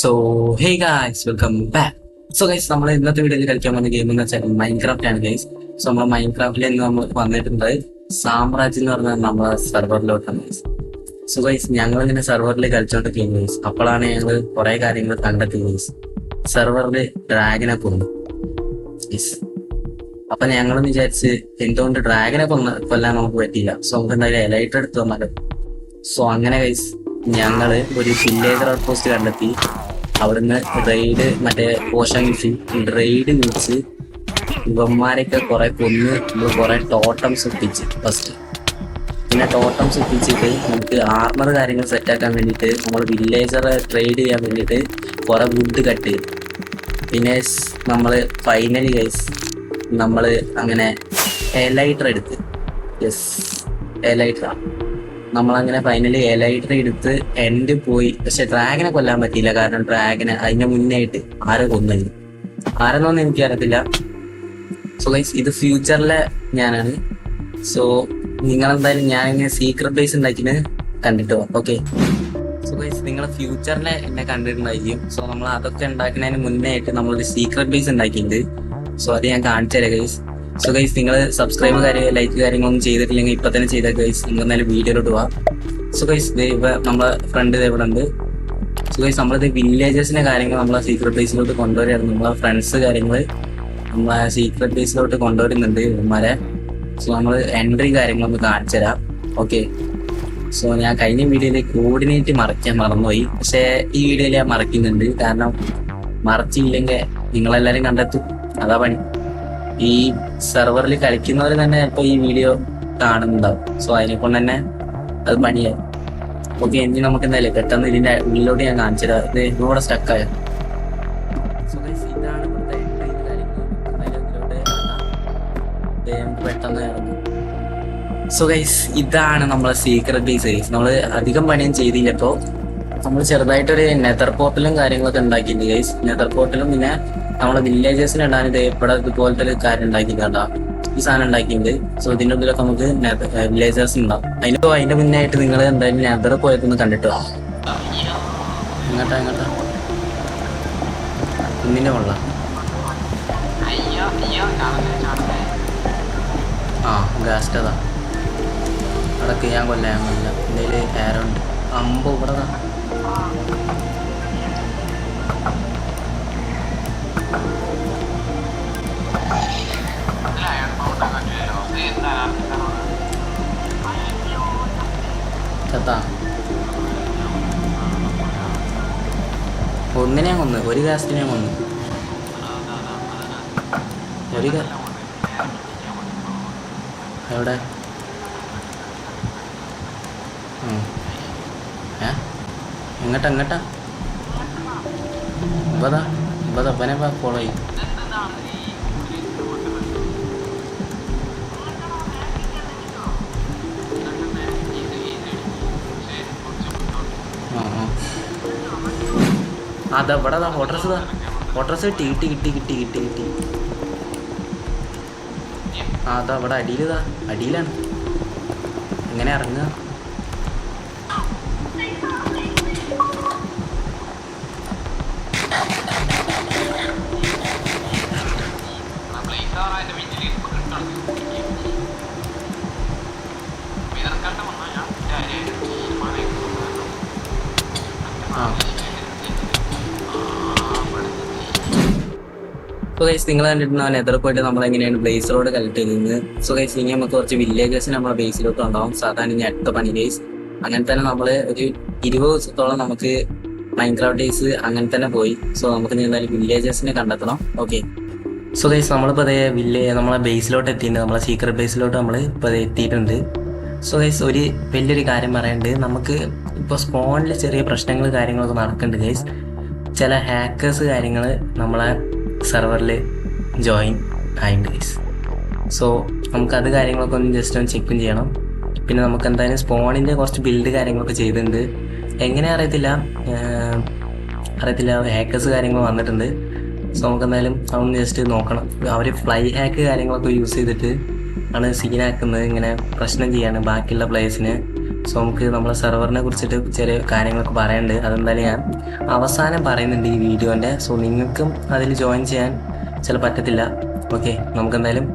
So hey guys welcome back. So guys നമ്മൾ ഇന്നത്തെ വീഡിയോയിൽ കളിക്കാൻ വന്ന ഗെയിം എന്ന് വെച്ചാൽ മൈൻക്രാഫ്റ്റ് ആണ് ഗൈസ്. സോ നമ്മൾ മൈൻക്രാഫ്റ്റിൽ നമ്മൾ വന്നിട്ടുണ്ട് സാമ്രാജ്യം എന്ന് പറഞ്ഞാൽ നമ്മളെ സെർവറിലോട്ടാണ് ഗൈസ്. സോ ഗൈസ് ഞങ്ങൾ ഇങ്ങനെ സെർവറിൽ കളിച്ചോണ്ടിരിക്കും ഗൈസ്. അപ്പോഴാണ് ഞങ്ങൾ കുറെ കാര്യങ്ങൾ കണ്ടെത്തി ഗൈസ്. സെർവറിൽ ഡ്രാഗനെ കൊന്നു ഗൈസ്. അപ്പൊ ഞങ്ങളെന്ന് വിചാരിച്ച് എന്തുകൊണ്ട് ഡ്രാഗനെ കൊല്ലാൻ നമുക്ക് പറ്റിയില്ല. സോ നമുക്ക് എന്തായാലും എലൈറ്റ് എടുത്ത് വന്നാലും. സോ അങ്ങനെ ഗൈസ് ഞങ്ങള് ഒരു വില്ലേജർ ഔട്ട് പോസ്റ്റ് കണ്ടെത്തി. അവിടുന്ന് റെയ്ഡ് മറ്റേ റെയ്ഡ് വിളിച്ച് ഇവന്മാരൊക്കെ കുറെ കൊന്ന് കുറെ ടോട്ടംസ് ഒപ്പിച്ച് ഫസ്റ്റ്. പിന്നെ ടോട്ടംസ് ഒപ്പിച്ചിട്ട് നമുക്ക് ആർമർ കാര്യങ്ങൾ സെറ്റാക്കാൻ വേണ്ടിയിട്ട് നമ്മൾ വില്ലേജറെ ട്രേഡ് ചെയ്യാൻ വേണ്ടിയിട്ട് കുറെ വുഡ് കട്ട് ചെയ്തു. പിന്നെ നമ്മള് ഫൈനലി ഗൈസ് നമ്മള് അങ്ങനെ എലൈറ്റർ എടുത്ത് എലൈറ്റർ നമ്മളങ്ങനെ ഫൈനലി എലൈറ്റർ എടുത്ത് എൻഡ് പോയി. പക്ഷെ ഡ്രാഗനെ കൊല്ലാൻ പറ്റിയില്ല. കാരണം ഡ്രാഗനെ അതിന്റെ മുന്നായിട്ട് ആരോ കൊന്നു. ആരെന്നൊന്നും എനിക്കറിയത്തില്ല. സോ ഗൈസ് ഇത് ഫ്യൂച്ചറിലെ ഞാനാണ്. സോ നിങ്ങളെന്തായാലും ഞാനിങ്ങനെ സീക്രട്ട് ബേസ് ഉണ്ടാക്കിന് കണ്ടിട്ടോ. ഓക്കെ സോ ഗൈസ് നിങ്ങൾ ഫ്യൂച്ചറിലെ എന്നെ കണ്ടിട്ടുണ്ടായിരിക്കും. സോ നമ്മൾ അതൊക്കെ ഉണ്ടാക്കുന്നതിന് മുന്നേ ആയിട്ട് നമ്മളൊരു സീക്രട്ട് ബേസ് ഉണ്ടാക്കിയിട്ടുണ്ട്. സോ അത് ഞാൻ കാണിച്ചു തരാം ഗൈസ്. സോ ഗൈസ് നിങ്ങൾ സബ്സ്ക്രൈബ് ലൈക്ക് കാര്യങ്ങളൊന്നും ചെയ്തിട്ടില്ലെങ്കിൽ ഇപ്പൊ തന്നെ ചെയ്താൽ ഗൈസ് നിങ്ങൾ എന്തായാലും വീഡിയോയിലോട്ട് പോവാം. സോ ഗൈസ് നമ്മളെ ഫ്രണ്ട് ഇവിടെ ഉണ്ട്. സോ ഗൈസ് നമ്മളിത് വില്ലേജസിന്റെ കാര്യങ്ങൾ നമ്മളെ സീക്രട്ട് ബേസിലോട്ട് കൊണ്ടുവരായിരുന്നു. നമ്മളെ ഫ്രണ്ട്സ് കാര്യങ്ങൾ നമ്മളെ സീക്രട്ട് ബേസിലോട്ട് കൊണ്ടുവരുന്നുണ്ട് ഇവന്മാരെ. സോ നമ്മൾ എൻട്രി കാര്യങ്ങളൊന്ന് കാണിച്ചു തരാം. ഓക്കെ സോ ഞാൻ കഴിഞ്ഞ വീഡിയോയിൽ കോർഡിനേറ്റ് മറക്കാൻ മറന്നുപോയി. പക്ഷെ ഈ വീഡിയോയിൽ ഞാൻ മറക്കുന്നുണ്ട്. കാരണം മറച്ചില്ലെങ്കിൽ നിങ്ങളെല്ലാരും കണ്ടെത്തും. അതാ പണി. ഈ സെർവറിൽ കളിക്കുന്നവർ തന്നെ ചിലപ്പോൾ ഈ വീഡിയോ കാണുന്നുണ്ടാവും. സോ അതിനെ കൊണ്ട് തന്നെ അത് പണിയായി. ഓക്കെ ഇനി നമുക്ക് എന്തായാലും പെട്ടെന്ന് ഇതിന്റെ ഉള്ളിലോട്ട് ഞാൻ കാണിച്ചു തരാം. ഇത് ഇതോടെ സ്റ്റക്കായ. സോ ഗൈസ് ഇതാണ് പെട്ടെന്ന് ഇറങ്ങും. സോ ഗൈസ് ഇതാണ് നമ്മളെ സീക്രട്ട് ബേസ് ഗൈസ്. നമ്മള് അധികം പണിയും ചെയ്തില്ല. ഇപ്പോ നമ്മൾ ചെറുതായിട്ടൊരു നെതർ പോർട്ടലും കാര്യങ്ങളൊക്കെ ഉണ്ടാക്കിയിട്ടുണ്ട് ഗൈസ്. നെതർ പോർട്ടലും പിന്നെ നമ്മളെ വില്ലേജേഴ്സിന് ഇടാൻ ഇവിടെ ഇതുപോലത്തെ ഒരു കാര്യം ഉണ്ടാക്കിയിട്ടുണ്ടാ. ഈ സാധനം ഉണ്ടാക്കിയിട്ടുണ്ട്. സോ ഇതിന്റെ ഉള്ളിലൊക്കെ നമുക്ക് വില്ലേജേഴ്സ് ഉണ്ടാവും. അതിന്റെ മുന്നേ ആയിട്ട് നിങ്ങൾ എന്തായാലും നെതർ പോയതൊന്ന് കണ്ടിട്ട് വാ. എങ്ങോട്ടാ കുന്നിന്റെ കൊള്ളാം. ആ ഗാസ്റ്റതാ അടക്ക് ഞാൻ കൊല്ലാൻ എന്തെങ്കിലും ഏറുണ്ട്. അമ്പോ ഇവിടെ ചത്താ. ഒന്നിനെ കൊന്ന്, ഒരു കാസ്റ്റിനെ കൊന്ന്. എവിടെ എങ്ങട്ടാ ഇവനെ ഫോളോ ചെയ്യും. അതെവിടെ ഫോട്ടോസ് കിട്ടി. അതാ അവിടെ അടിയിലാണ്. എങ്ങനെ ഇറങ്ങുക? സോ ഗൈസ് നിങ്ങൾ കണ്ടിട്ടുണ്ടോ നെതർ പോയിട്ട് നമ്മൾ എങ്ങനെയാണ് ബേസിലോട്ട് കളക്ട് ചെയ്തത്. സോ ഗൈസ് ഇനി നമുക്ക് കുറച്ച് വില്ലേജേഴ്സ് നമ്മളെ ബേസിലോട്ട് ഉണ്ടാവും. സാധാരണ ഇനി അടുത്ത പണി ഗൈസ്. അങ്ങനെ തന്നെ നമ്മൾ ഒരു 20 ദിവസത്തോളം നമുക്ക് മൈൻക്രാഫ്റ്റ് ഡേയ്സ് അങ്ങനെ തന്നെ പോയി. സോ നമുക്ക് എന്തായാലും വില്ലേജേഴ്സിനെ കണ്ടെത്തണം. ഓക്കെ സോ ഗൈസ് നമ്മളിപ്പോൾ അതേ നമ്മളെ ബേസിലോട്ട് എത്തിയിട്ടുണ്ട്. നമ്മളെ സീക്രട്ട് ബേസിലോട്ട് നമ്മൾ ഇപ്പോൾ എത്തിയിട്ടുണ്ട്. സോ ഗൈസ് ഒരു വലിയൊരു കാര്യം പറയാനുണ്ട്. നമുക്ക് ഇപ്പോൾ സ്പോണിൽ ചെറിയ പ്രശ്നങ്ങൾ കാര്യങ്ങളൊക്കെ നടക്കുന്നുണ്ട് ഗൈസ്. ചില ഹാക്കേഴ്സ് കാര്യങ്ങൾ നമ്മളെ സെർവറിൽ ജോയിൻ ആയിട്ടുണ്ട് ഗൈസ്. സോ നമുക്കത് കാര്യങ്ങളൊക്കെ ഒന്ന് ജസ്റ്റ് ഒന്ന് ചെക്കും ചെയ്യണം. പിന്നെ നമുക്ക് എന്തായാലും സ്പോണിൻ്റെ കുറച്ച് ബിൽഡ് കാര്യങ്ങളൊക്കെ ചെയ്തിട്ടുണ്ട്. എങ്ങനെ അറിയത്തില്ല ഹാക്കേഴ്സ് കാര്യങ്ങൾ വന്നിട്ടുണ്ട്. സോ നമുക്ക് എന്തായാലും അതൊന്ന് ജസ്റ്റ് നോക്കണം. അവർ ഫ്ലൈ ഹാക്ക് കാര്യങ്ങളൊക്കെ യൂസ് ചെയ്തിട്ട് ആണ് സീനാക്കുന്നത്. ഇങ്ങനെ പ്രശ്നം ചെയ്യാണ് ബാക്കിയുള്ള പ്ലേയേഴ്സിനെ. സോ നമുക്ക് നമ്മളെ സെർവറിനെ കുറിച്ചിട്ട് ചെറിയ കാര്യങ്ങളൊക്കെ പറയാനുണ്ട്. അതെന്തായാലും ഞാൻ അവസാനം പറയുന്നുണ്ട് ഈ വീഡിയോൻ്റെ. സോ നിങ്ങൾക്കും അതിൽ ജോയിൻ ചെയ്യാൻ ചില പറ്റത്തില്ല. ഓക്കെ, നമുക്കെന്തായാലും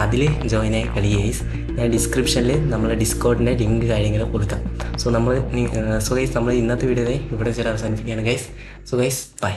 അതിൽ ജോയിൻ ആയി കളി ഗൈസ്. ഞാൻ ഡിസ്ക്രിപ്ഷനിൽ നമ്മളെ ഡിസ്കോഡിൻ്റെ ലിങ്ക് കാര്യങ്ങൾ കൊടുക്കാം. സോ ഗൈസ് നമ്മൾ ഇന്നത്തെ വീഡിയോ ഇവിടെ വെച്ചിട്ട് അവസാനിപ്പിക്കുകയാണ് ഗൈസ്. So guys bye.